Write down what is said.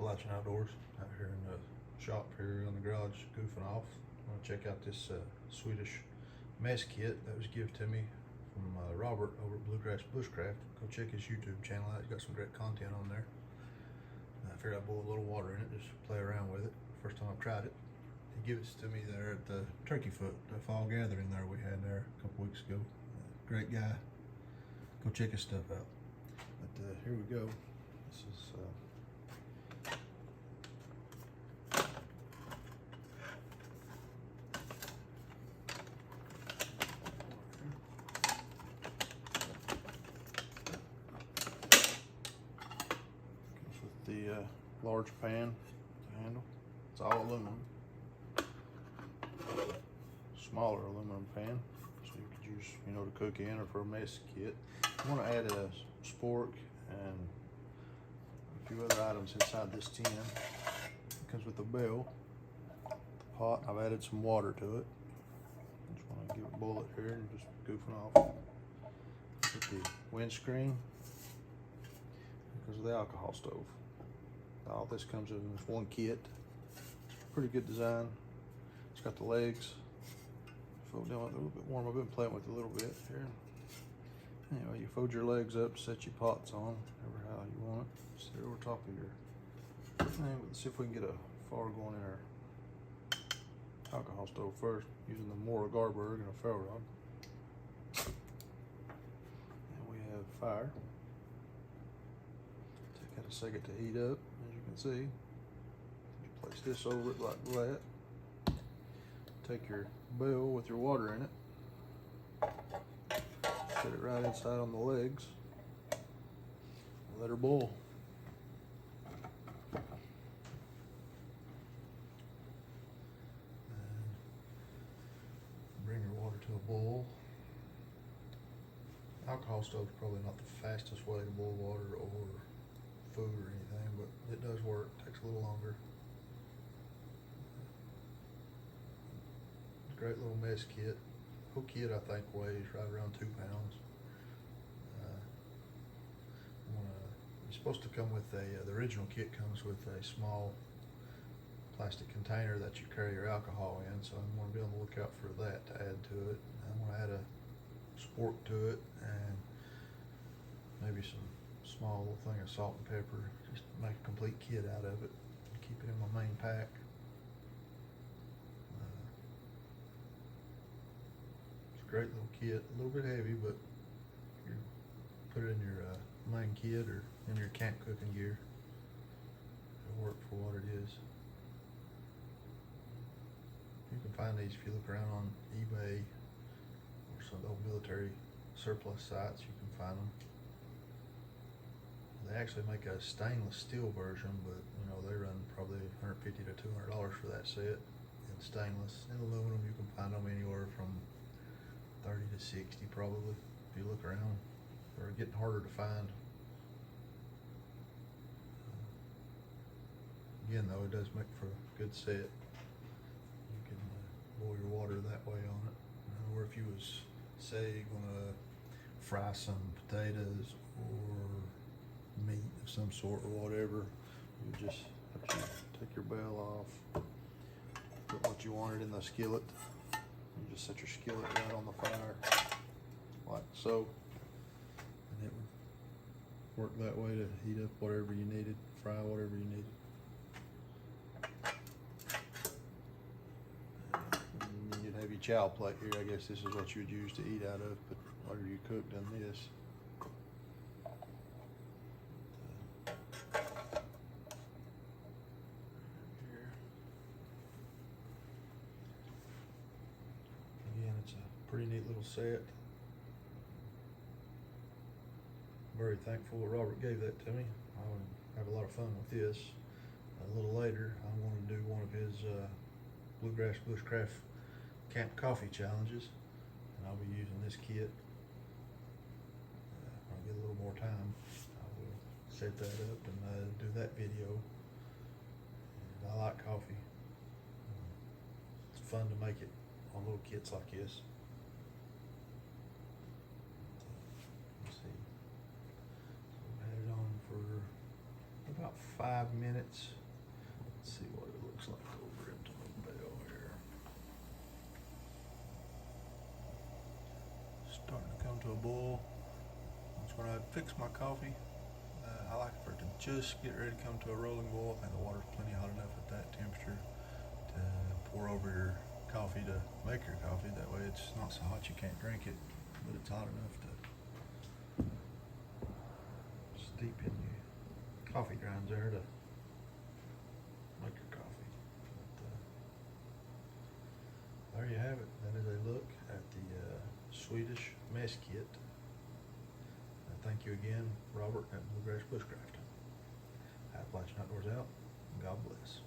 Appalachian Outdoors out here in the shop here in the garage goofing off. I'm gonna check out this Swedish mess kit that was given to me from Robert over at Bluegrass Bushcraft. Go check his YouTube channel out. He's got some great content on there. I figured I'd boil a little water in it, just play around with it. First time I've tried it. He gave it to me there at the Turkey Foot, the fall gathering there we had there a couple weeks ago. Great guy. Go check his stuff out. But here we go. This is with the large pan handle. It's all aluminum. Smaller aluminum pan, so you could use, to cook in or for a mess kit. I want to add a spork and a few other items inside this tin. It comes with the bell, the pot. I've added some water to it. Just want to give it a bullet here and just goofing off. With the windscreen, because of the alcohol stove. All this comes in this one kit. Pretty good design. It's got the legs. Fold down with it a little bit warm. I've been playing with it a little bit here. Anyway, you fold your legs up, set your pots on, however how you want it. Sit over top of your thing. Let's see if we can get a fire going in our alcohol stove first, using the Mora Garberg and a ferro rod. And we have fire. Take that a second to heat up, as you can see. You place this over it like that. Take your bell with your water in it. Set it right inside on the legs. Let her boil. And bring your water to a boil. Alcohol stove is probably not the fastest way to boil water or food or anything, but it does work. It takes a little longer. Great little mess kit. The whole kit I think weighs right around 2 pounds. It's supposed to come with the original kit comes with a small plastic container that you carry your alcohol in, so I'm going to be on the lookout for that to add to it. I'm going to add a spork to it and maybe some small little thing of salt and pepper, just to make a complete kit out of it and keep it in my main pack. Great little kit, a little bit heavy, but you put it in your main kit or in your camp cooking gear. It'll work for what it is. You can find these if you look around on eBay or some old military surplus sites. You can find them. They actually make a stainless steel version, but they run probably $150 to $200 for that set. In stainless and aluminum, you can find them anywhere from 30 to 60 probably, if you look around. They're getting harder to find. Again though, it does make for a good set. You can boil your water that way on it. Or if you was, say, gonna fry some potatoes or meat of some sort or whatever, you just have to take your bell off, put what you wanted in the skillet. You just set your skillet right on the fire, like so, and it would work that way to heat up whatever you needed, fry whatever you needed. And you'd have your chow plate here. I guess this is what you would use to eat out of, but whatever you cooked in this. Pretty neat little set. Very thankful that Robert gave that to me. I would have a lot of fun with this. A little later, I want to do one of his Bluegrass Bushcraft camp coffee challenges, and I'll be using this kit. When I get a little more time, I will set that up and do that video. And I like coffee. It's fun to make it on little kits like this. Let's see. So we had it on for about 5 minutes. Let's see what it looks like over at the bell here. Starting to come to a boil. I'm just gonna fix my coffee. I like for it to just get ready to come to a rolling boil. I think the water's plenty hot enough at that temperature to pour over your coffee to make your coffee. That way it's not so hot you can't drink it, but it's hot enough to steep in your coffee grounds there to make your coffee. But, there you have it. That is a look at the Swedish mess kit. Thank you again, Robert at Bluegrass Bushcraft. Appalachian Outdoors out. God bless.